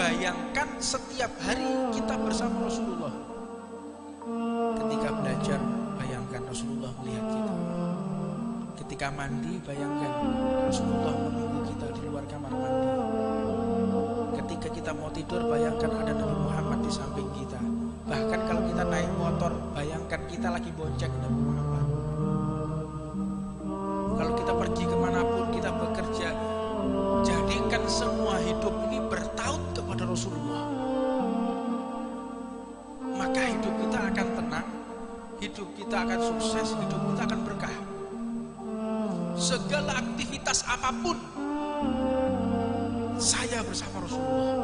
Bayangkan setiap hari kita bersama Rasulullah. Ketika belajar, bayangkan Rasulullah melihat kita. Ketika mandi, bayangkan Rasulullah menunggu kita di luar kamar mandi. Ketika kita mau tidur, bayangkan ada Nabi Muhammad di samping kita. Bahkan kalau kita naik motor, bayangkan kita lagi bonceng Nabi Muhammad. Kalau kita pergi kemanapun, kita bekerja, jadikan semua hidup ini bertaut kepada Rasulullah. Maka hidup kita akan tenang, hidup kita akan sukses, hidup kita akan berkah. Segala aktivitas apapun, saya bersama Rasulullah.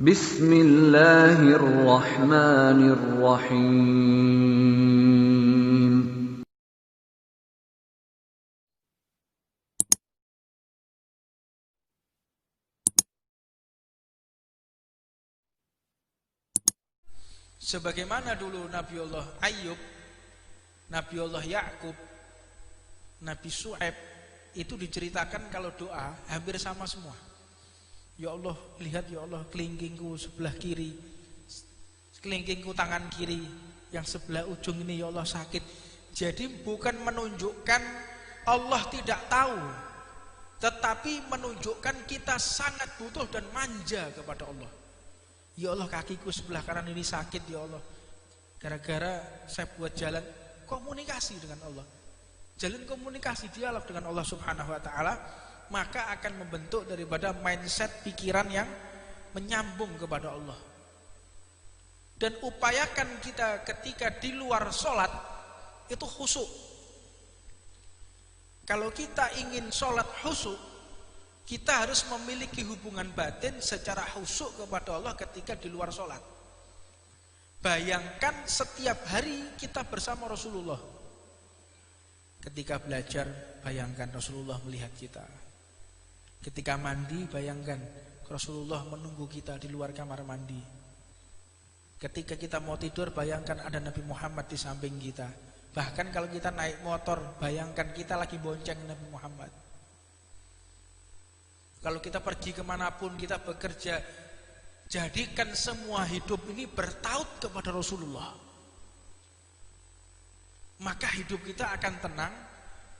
Bismillahirrahmanirrahim. Sebagaimana dulu Nabi Allah Ayyub, Nabi Allah Yakub, Nabi Syuaib, itu diceritakan kalau doa hampir sama semua. Ya Allah, lihat ya Allah, kelingkingku sebelah kiri, kelingkingku tangan kiri, yang sebelah ujung ini ya Allah sakit. Jadi bukan menunjukkan Allah tidak tahu, tetapi menunjukkan kita sangat butuh dan manja kepada Allah. Ya Allah, kakiku sebelah kanan ini sakit ya Allah, gara-gara saya buat jalan komunikasi dengan Allah. Jalan komunikasi, dialog dengan Allah Subhanahu wa ta'ala, maka akan membentuk daripada mindset pikiran yang menyambung kepada Allah. Dan upayakan kita ketika di luar sholat itu khusyuk. Kalau kita ingin sholat khusyuk, kita harus memiliki hubungan batin secara khusyuk kepada Allah ketika di luar sholat. Bayangkan setiap hari kita bersama Rasulullah. Ketika belajar, bayangkan Rasulullah melihat kita. Ketika mandi, bayangkan Rasulullah menunggu kita di luar kamar mandi. Ketika kita mau tidur, bayangkan ada Nabi Muhammad di samping kita. Bahkan kalau kita naik motor, bayangkan kita lagi bonceng Nabi Muhammad. Kalau kita pergi kemanapun, kita bekerja, jadikan semua hidup ini bertaut kepada Rasulullah. Maka hidup kita akan tenang,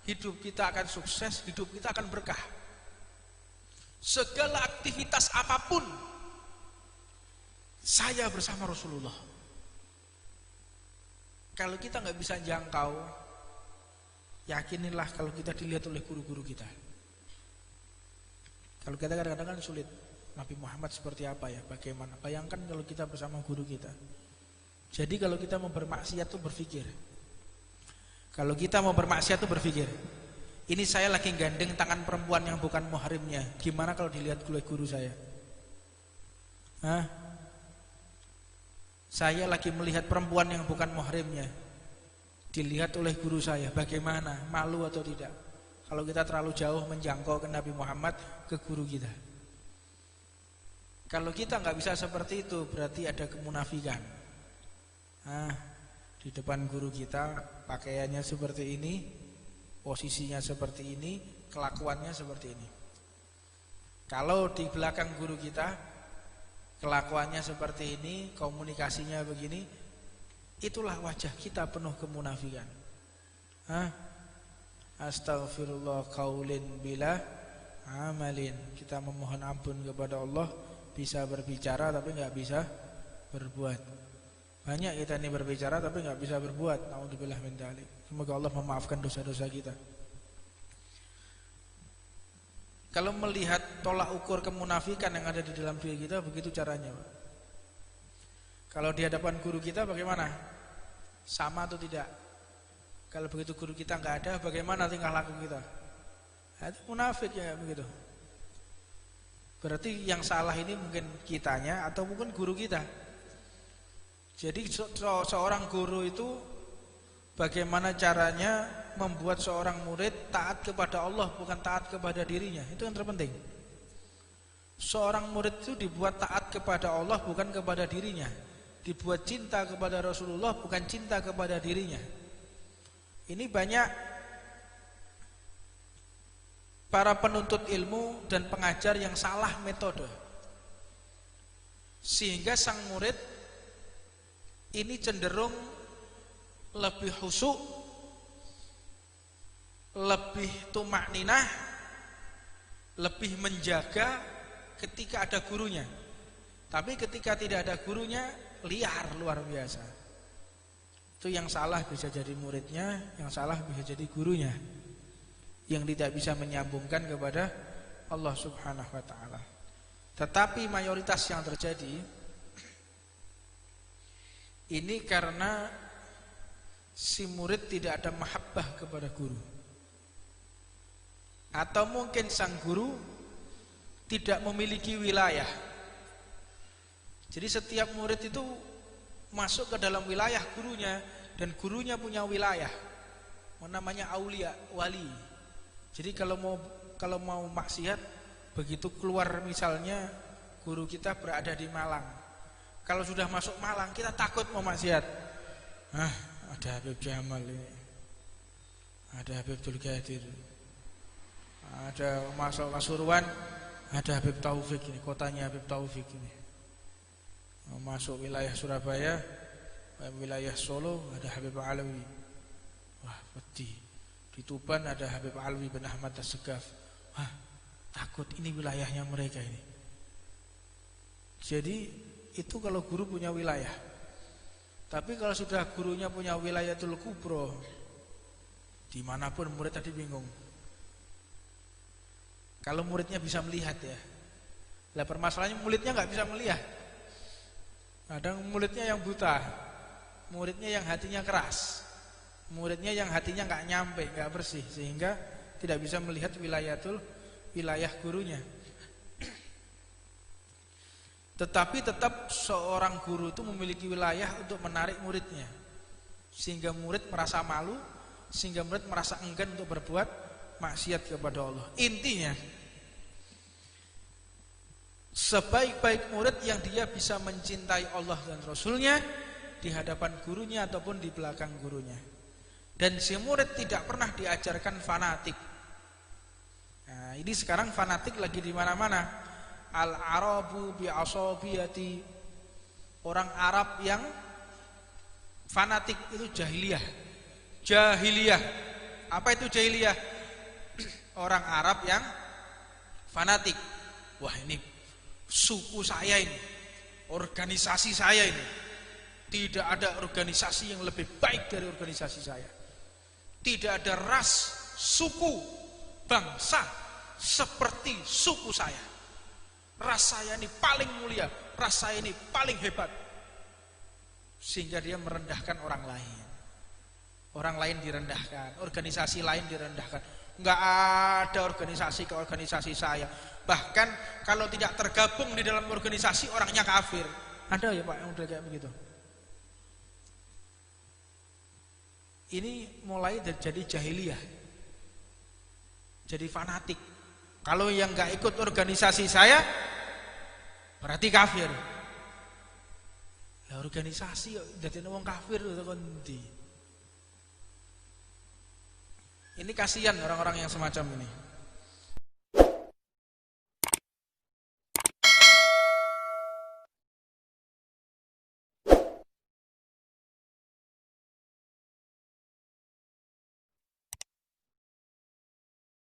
hidup kita akan sukses, hidup kita akan berkah. Segala aktivitas apapun, saya bersama Rasulullah. Kalau kita nggak bisa jangkau, yakinilah kalau kita dilihat oleh guru-guru kita. Kalau kita kadang-kadang kan sulit, Nabi Muhammad seperti apa ya, bagaimana? Bayangkan kalau kita bersama guru kita. Jadi kalau kita mau bermaksiat tuh berpikir. Kalau kita mau bermaksiat tuh berpikir, ini saya lagi gandeng tangan perempuan yang bukan muhrimnya, gimana kalau dilihat oleh guru saya? Hah? Saya lagi melihat perempuan yang bukan muhrimnya, dilihat oleh guru saya, bagaimana? Malu atau tidak? Kalau kita terlalu jauh menjangkau ke Nabi Muhammad, ke guru kita. Kalau kita nggak bisa seperti itu, berarti ada kemunafikan. Di depan guru kita, pakaiannya seperti ini, posisinya seperti ini, kelakuannya seperti ini. Kalau di belakang guru kita, kelakuannya seperti ini, komunikasinya begini, itulah wajah kita penuh kemunafikan. Astaghfirullah qaulin bila amalin. Kita memohon ampun kepada Allah, bisa berbicara tapi nggak bisa berbuat. Banyak kita ini berbicara tapi nggak bisa berbuat. Naudzubillah min dzalik. Semoga Allah memaafkan dosa-dosa kita. Kalau melihat tolak ukur kemunafikan yang ada di dalam diri kita, begitu caranya, Pak. Kalau di hadapan guru kita bagaimana? Sama atau tidak? Kalau begitu guru kita nggak ada, bagaimana tingkah laku kita? Itu munafik ya begitu. Berarti yang salah ini mungkin kitanya atau mungkin guru kita. Jadi seorang guru itu bagaimana caranya membuat seorang murid taat kepada Allah, bukan taat kepada dirinya. Itu yang terpenting. Seorang murid itu dibuat taat kepada Allah, bukan kepada dirinya. Dibuat cinta kepada Rasulullah, bukan cinta kepada dirinya. Ini banyak para penuntut ilmu dan pengajar yang salah metode, sehingga sang murid ini cenderung lebih khusyuk, lebih tumakninah, lebih menjaga ketika ada gurunya. Tapi ketika tidak ada gurunya, liar luar biasa. Itu yang salah bisa jadi muridnya, yang salah bisa jadi gurunya, yang tidak bisa menyambungkan kepada Allah Subhanahu wa taala. Tetapi mayoritas yang terjadi ini karena si murid tidak ada mahabbah kepada guru, atau mungkin sang guru tidak memiliki wilayah. Jadi setiap murid itu masuk ke dalam wilayah gurunya, dan gurunya punya wilayah, namanya aulia, wali. Jadi kalau mau maksiat, begitu keluar, misalnya guru kita berada di Malang, kalau sudah masuk Malang kita takut mau maksiat. Ada Habib Jamal ini, ada Habib Abdul Qadir, ada masuk Pasuruan, ada Habib Taufik ini, kotanya Habib Taufik ini. Masuk wilayah Surabaya, wilayah Solo, ada Habib Alawi. Wah, pedih. Di Tuban ada Habib Alwi bin Ahmad As-Segaf. Wah, takut, ini wilayahnya mereka ini. Jadi itu kalau guru punya wilayah. Tapi kalau sudah gurunya punya wilayatul kubro, dimanapun murid tadi bingung. Kalau muridnya bisa melihat ya. Lah permasalahannya muridnya nggak bisa melihat. Kadang muridnya yang buta, muridnya yang hatinya keras, muridnya yang hatinya nggak nyampe, nggak bersih, sehingga tidak bisa melihat wilayah gurunya. Tetapi tetap seorang guru itu memiliki wilayah untuk menarik muridnya, sehingga murid merasa malu, sehingga murid merasa enggan untuk berbuat maksiat kepada Allah. Intinya, sebaik-baik murid yang dia bisa mencintai Allah dan Rasulnya di hadapan gurunya ataupun di belakang gurunya. Dan si murid tidak pernah diajarkan fanatik. Nah, ini sekarang fanatik lagi di mana-mana. Al-Arabu bi'asabiyati, orang Arab yang fanatik itu jahiliyah. Jahiliyah. Apa itu jahiliyah? Orang Arab yang fanatik. Wah, ini suku saya ini, organisasi saya ini, tidak ada organisasi yang lebih baik dari organisasi saya. Tidak ada ras, suku, bangsa seperti suku saya. Ras saya ini paling mulia, ras saya ini paling hebat. Sehingga dia merendahkan orang lain. Orang lain direndahkan, organisasi lain direndahkan. Enggak ada organisasi ke organisasi saya. Bahkan kalau tidak tergabung di dalam organisasi, orangnya kafir. Ada ya Pak yang udah kayak begitu? Ini mulai jadi jahiliyah, jadi fanatik. Kalau yang enggak ikut organisasi saya, berarti kafir. Lah organisasi kok dadi wong kafir to kon ndi? Ini kasihan orang-orang yang semacam ini.